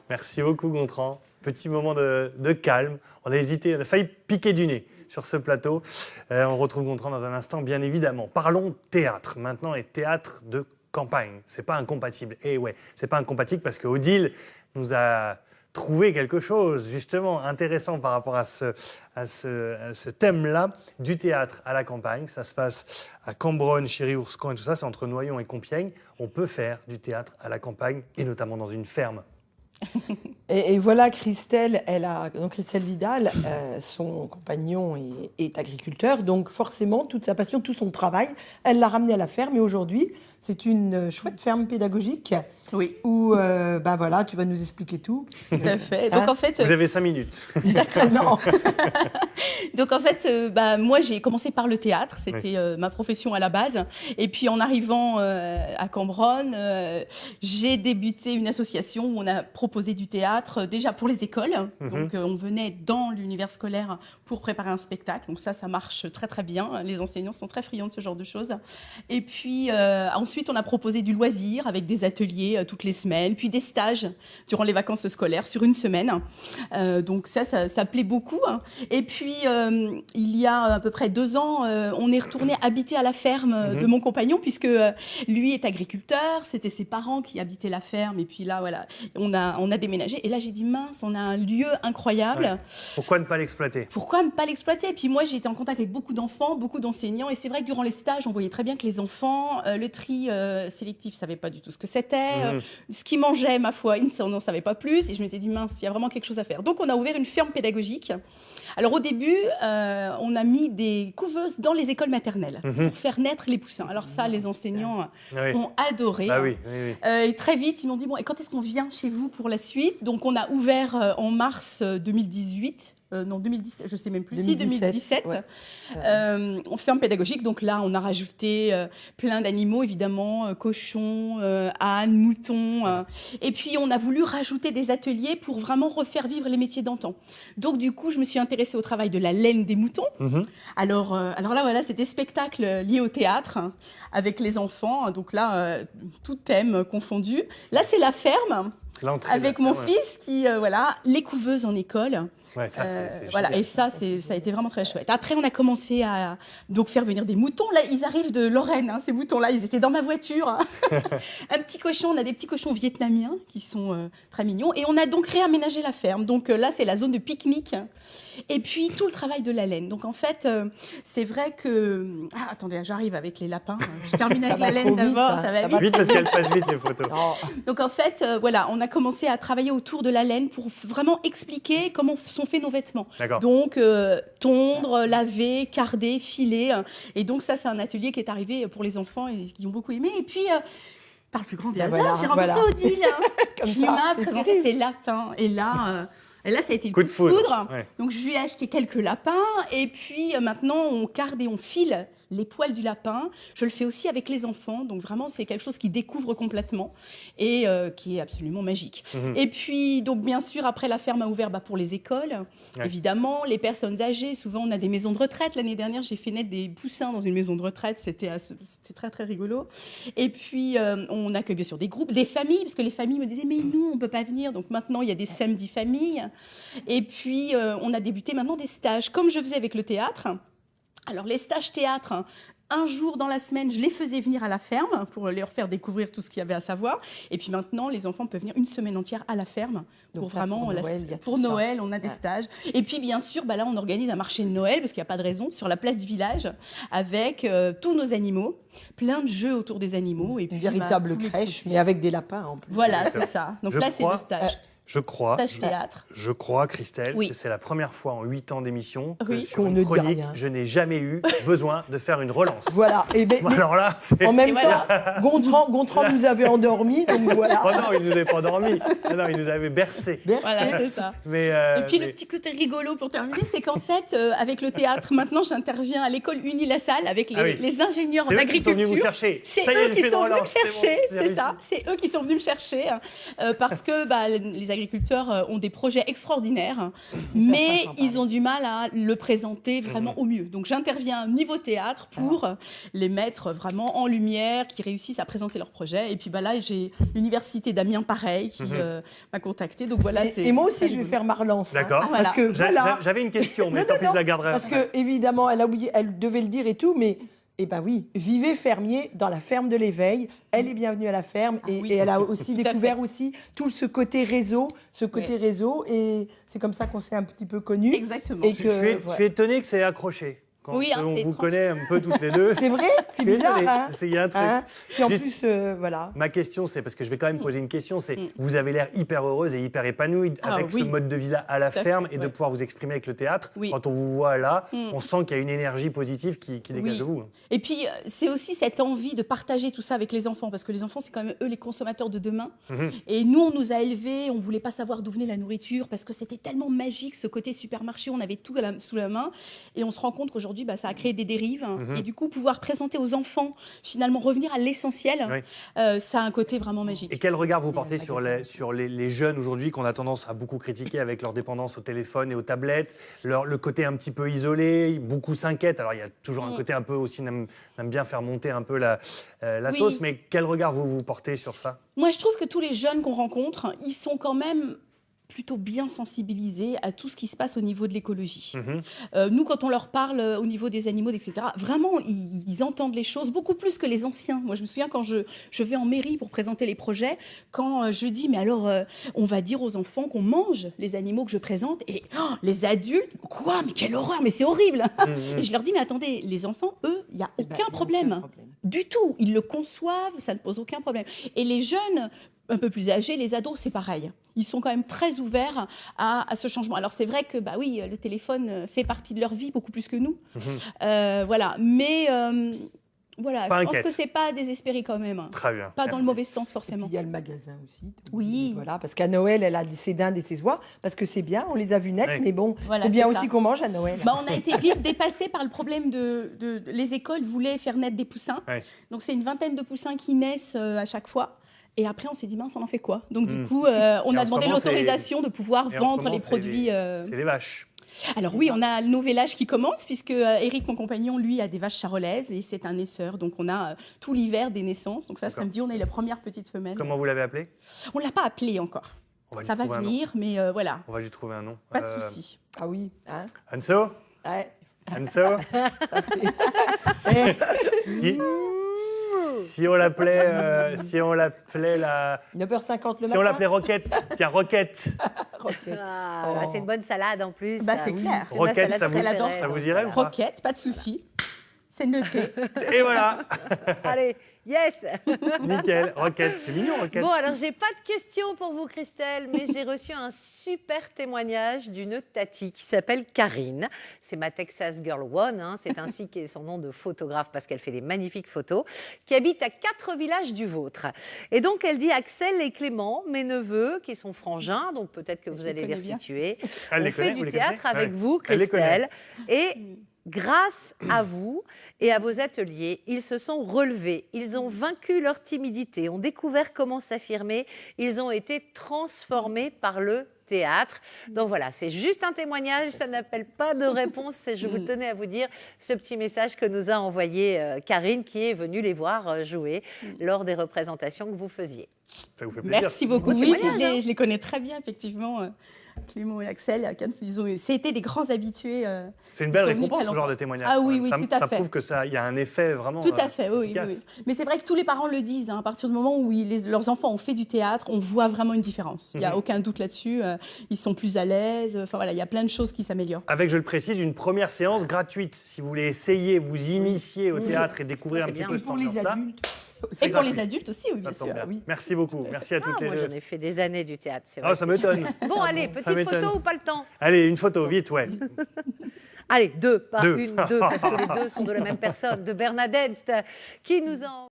Merci beaucoup, Gontran. Petit moment de calme. On a hésité, on a failli piquer du nez sur ce plateau. On retrouve Gontran dans un instant, bien évidemment. Parlons théâtre maintenant, et théâtre de campagne. C'est pas incompatible. Et ouais, c'est pas incompatible parce que Odile nous a trouvé quelque chose justement intéressant par rapport à ce thème-là du théâtre à la campagne. Ça se passe à Cambronne, Chéry-Ourcon et tout ça, c'est entre Noyon et Compiègne. On peut faire du théâtre à la campagne et notamment dans une ferme. Et voilà, Christelle, Christelle Vidal, son compagnon est agriculteur, donc forcément, toute sa passion, tout son travail, elle l'a ramené à la ferme. Et aujourd'hui, c'est une chouette ferme pédagogique. Oui. Où, voilà, tu vas nous expliquer tout. Tout à fait. Donc, en fait, vous avez 5 minutes. D'accord. Non. Donc en fait, moi j'ai commencé par le théâtre, c'était ma profession à la base. Et puis en arrivant à Cambronne, j'ai débuté une association où on a proposé du théâtre déjà pour les écoles. Donc on venait dans l'univers scolaire pour préparer un spectacle. Donc ça marche très très bien. Les enseignants sont très friands de ce genre de choses. Et puis ensuite on a proposé du loisir avec des ateliers toutes les semaines, puis des stages durant les vacances scolaires sur une semaine. Donc ça plaît beaucoup. Et puis, il y a à peu près 2 ans, on est retourné habiter à la ferme de mon compagnon, puisque lui est agriculteur, c'était ses parents qui habitaient la ferme, et puis là, voilà, on a déménagé. Et là, j'ai dit, mince, on a un lieu incroyable. Ouais. Pourquoi ne pas l'exploiter ? Pourquoi ne pas l'exploiter ? Et puis moi, j'étais en contact avec beaucoup d'enfants, beaucoup d'enseignants, et c'est vrai que durant les stages, on voyait très bien que les enfants, le tri sélectif, ne savaient pas du tout ce que c'était. Ce qu'ils mangeaient, ma foi, ils n'en savaient pas plus. Et je m'étais dit, mince, il y a vraiment quelque chose à faire. Donc, on a ouvert une ferme pédagogique. Alors au début, on a mis des couveuses dans les écoles maternelles pour faire naître les poussins. Alors ça, les enseignants ont adoré. Ah oui. Et très vite, ils m'ont dit, bon, et quand est-ce qu'on vient chez vous pour la suite ? Donc on a ouvert en mars 2018. Non, 2017, je ne sais même plus. 2017. Ouais. On fait un pédagogique. Donc là, on a rajouté plein d'animaux, évidemment, cochons, ânes, moutons. Et puis, on a voulu rajouter des ateliers pour vraiment refaire vivre les métiers d'antan. Donc, du coup, je me suis intéressée au travail de la laine des moutons. Alors là, voilà, c'était spectacle lié au théâtre avec les enfants. Donc là, tout thème confondu. Là, c'est la ferme. Avec mon fils qui, les couveuses en école. Ouais, ça, c'est voilà, et ça a été vraiment très chouette. Après, on a commencé à donc faire venir des moutons. Là, ils arrivent de Lorraine, ces moutons-là. Ils étaient dans ma voiture. Un petit cochon, on a des petits cochons vietnamiens qui sont très mignons. Et on a donc réaménagé la ferme. Donc là, c'est la zone de pique-nique. Et puis, tout le travail de la laine. Donc, en fait, c'est vrai que... Ah, attendez, j'arrive avec les lapins. Je termine avec la laine d'abord. Ça va vite parce qu'elles passent vite, les photos. Donc, en fait, on a commencé à travailler autour de la laine pour vraiment expliquer comment sont faits nos vêtements. Donc, tondre, laver, carder, filer. Et donc, ça, c'est un atelier qui est arrivé pour les enfants et qui ont beaucoup aimé. Et puis... par le plus grand des hasards, j'ai rencontré Odile, qui m'a présenté ses lapins. Et là, ça a été le coup de foudre. Ouais. Donc, je lui ai acheté quelques lapins. Et puis, maintenant, on carde et on file les poils du lapin. Je le fais aussi avec les enfants. Donc, vraiment, c'est quelque chose qu'ils découvrent complètement et qui est absolument magique. Et puis, donc, bien sûr, après, la ferme a ouvert pour les écoles. Évidemment, les personnes âgées. Souvent, on a des maisons de retraite. L'année dernière, j'ai fait naître des poussins dans une maison de retraite. C'était très, très rigolo. Et puis, on accueille bien sûr des groupes, des familles, parce que les familles me disaient, mais nous, on ne peut pas venir. Donc, maintenant, il y a des samedis familles. Et puis, on a débuté maintenant des stages, comme je faisais avec le théâtre. Alors, les stages théâtre, un jour dans la semaine, je les faisais venir à la ferme pour leur faire découvrir tout ce qu'il y avait à savoir. Et puis maintenant, les enfants peuvent venir une semaine entière à la ferme. Donc pour Noël, on a des stages. Et puis, bien sûr, là, on organise un marché de Noël, parce qu'il n'y a pas de raison, sur la place du village, avec tous nos animaux, plein de jeux autour des animaux. Et puis, une véritable crèche, mais avec des lapins en plus. Voilà, c'est ça. Donc là, c'est le stage. Je crois, Christelle, oui. que c'est la première fois en 8 ans d'émission que oui. sur une chronique, je n'ai jamais eu besoin de faire une relance. Voilà. Et alors là, en même temps, Gontran nous avait endormis, donc voilà. Oh non, il ne nous avait pas endormis. Non, il nous avait bercés. Voilà, c'est ça. Et puis le petit côté rigolo pour terminer, c'est qu'en fait, avec le théâtre, maintenant, j'interviens à l'école Uni-la-Salle avec les ingénieurs en agriculture. C'est eux qui sont venus vous chercher. C'est ça. C'est eux qui sont venus me chercher parce que les agriculteurs ont des projets extraordinaires, mais ils ont du mal à le présenter vraiment au mieux. Donc j'interviens niveau théâtre pour jour, les mettre vraiment en lumière, qui réussissent à présenter leur projet. Et puis là, j'ai l'université d'Amiens, pareil, qui m'a contacté. Donc voilà, et moi aussi, je vais faire ma relance. D'accord. Hein, parce que j'avais une question, mais tant pis, je la garderai. Parce que évidemment, elle a oublié, elle devait le dire et tout, mais oui, vivez fermier dans la ferme de l'Éveil. Elle est bienvenue à la ferme et elle a aussi découvert aussi tout ce côté réseau, et c'est comme ça qu'on s'est un petit peu connus. Exactement. Je suis étonné que c'est accroché. Quand on vous connaît un peu toutes les deux. C'est vrai, c'est bizarre. Hein, il y a un truc. Puis en plus, voilà. Ma question, c'est parce que je vais quand même poser une question, c'est vous avez l'air hyper heureuse et hyper épanouie avec ce mode de vie-là à la ferme et de pouvoir vous exprimer avec le théâtre. Quand on vous voit là, on sent qu'il y a une énergie positive qui dégage de vous. Et puis, c'est aussi cette envie de partager tout ça avec les enfants, parce que les enfants, c'est quand même eux les consommateurs de demain. Et nous, on nous a élevés, on ne voulait pas savoir d'où venait la nourriture, parce que c'était tellement magique, ce côté supermarché, on avait tout sous la main. Et on se rend compte qu'aujourd'hui, ça a créé des dérives. Et du coup, pouvoir présenter aux enfants, finalement, revenir à l'essentiel, ça a un côté vraiment magique. Et quel regard vous portez sur les jeunes aujourd'hui qu'on a tendance à beaucoup critiquer avec leur dépendance au téléphone et aux tablettes, le côté un petit peu isolé, beaucoup s'inquiètent. Alors, il y a toujours un côté un peu aussi, n'aime bien faire monter un peu la sauce, mais quel regard vous portez sur ça? Moi, je trouve que tous les jeunes qu'on rencontre, ils sont quand même plutôt bien sensibilisés à tout ce qui se passe au niveau de l'écologie. Nous, quand on leur parle au niveau des animaux, etc., vraiment, ils entendent les choses beaucoup plus que les anciens. Moi, je me souviens quand je vais en mairie pour présenter les projets, quand je dis, mais alors, on va dire aux enfants qu'on mange les animaux que je présente, et les adultes, quoi, mais quelle horreur, mais c'est horrible. Et je leur dis, mais attendez, les enfants, eux, il n'y a aucun problème. Du tout. Ils le conçoivent, ça ne pose aucun problème. Et les jeunes, un peu plus âgés, les ados, c'est pareil. Ils sont quand même très ouverts à ce changement. Alors, c'est vrai que, le téléphone fait partie de leur vie beaucoup plus que nous. Voilà. Mais, voilà, je pense que c'est pas désespéré quand même. Très bien. Pas dans le mauvais sens, forcément. Il y a le magasin aussi. Oui. Voilà, parce qu'à Noël, elle a ses dindes et ses oies, parce que c'est bien, on les a vus naître, mais bon, voilà, faut bien aussi qu'on mange à Noël. On a été vite dépassés par le problème les écoles voulaient faire naître des poussins. Donc, c'est une vingtaine de poussins qui naissent à chaque fois. Et après, on s'est dit, mince, on en fait quoi? Donc, du coup, on a demandé l'autorisation de pouvoir vendre les produits. C'est les vaches. Alors oui, on a le nouvelage qui commence, puisque Eric, mon compagnon, lui, a des vaches charolaises et c'est un naisseur. Donc, on a tout l'hiver des naissances. Donc ça, samedi, on a eu la première petite femelle. Comment vous l'avez appelée? On ne l'a pas appelée encore. Ça va venir, mais voilà. On va lui trouver un nom. Pas de souci. Ah oui. Hein? Hanso? Ouais. Hanso? Si on l'appelait, la... 9h50 le matin. Si on l'appelait Roquette, tiens, Roquette. C'est une bonne salade en plus. C'est clair. Roquette, ça vous irait ou pas? Roquette, pas de souci. C'est noté. Et voilà. Allez, yes. Nickel, Roquette, c'est mignon, Roquette. Bon, alors j'ai pas de questions pour vous, Christelle, mais j'ai reçu un super témoignage d'une Tati qui s'appelle Karine. C'est ma Texas Girl One, c'est ainsi qu'est son nom de photographe parce qu'elle fait des magnifiques photos, qui habite à 4 villages du vôtre. Et donc elle dit Axel et Clément, mes neveux, qui sont frangins, donc peut-être que vous allez les resituer. On fait du théâtre avec vous, Christelle, et grâce à vous et à vos ateliers, ils se sont relevés, ils ont vaincu leur timidité, ont découvert comment s'affirmer, ils ont été transformés par le théâtre. Donc voilà, c'est juste un témoignage, ça n'appelle pas de réponse. Je vous tenais à vous dire ce petit message que nous a envoyé Karine, qui est venue les voir jouer lors des représentations que vous faisiez. Ça vous fait plaisir. Merci beaucoup. Oui, je les connais très bien, effectivement. Clément et Axel, c'était des grands habitués. C'est une belle récompense, ce genre de témoignage. Ah oui, tout à fait. Ça prouve qu'il y a un effet vraiment tout à fait, efficace. Oui. Mais c'est vrai que tous les parents le disent. À partir du moment où leurs enfants ont fait du théâtre, on voit vraiment une différence. Il n'y a aucun doute là-dessus. Ils sont plus à l'aise. Enfin voilà, il y a plein de choses qui s'améliorent. Avec, je le précise, une première séance gratuite. Si vous voulez essayer, vous initier au théâtre et découvrir un petit peu ce pour les adultes. Et pour les adultes aussi, oui, bien sûr. Oui. Merci beaucoup. Merci à toutes les deux. Moi, j'en ai fait des années du théâtre, c'est vrai. Ah, ça m'étonne. Bon, allez, petite photo ou pas le temps? Allez, une photo, vite, ouais. Allez, deux, pas une, deux, parce que les deux sont de la même personne, de Bernadette, qui nous a...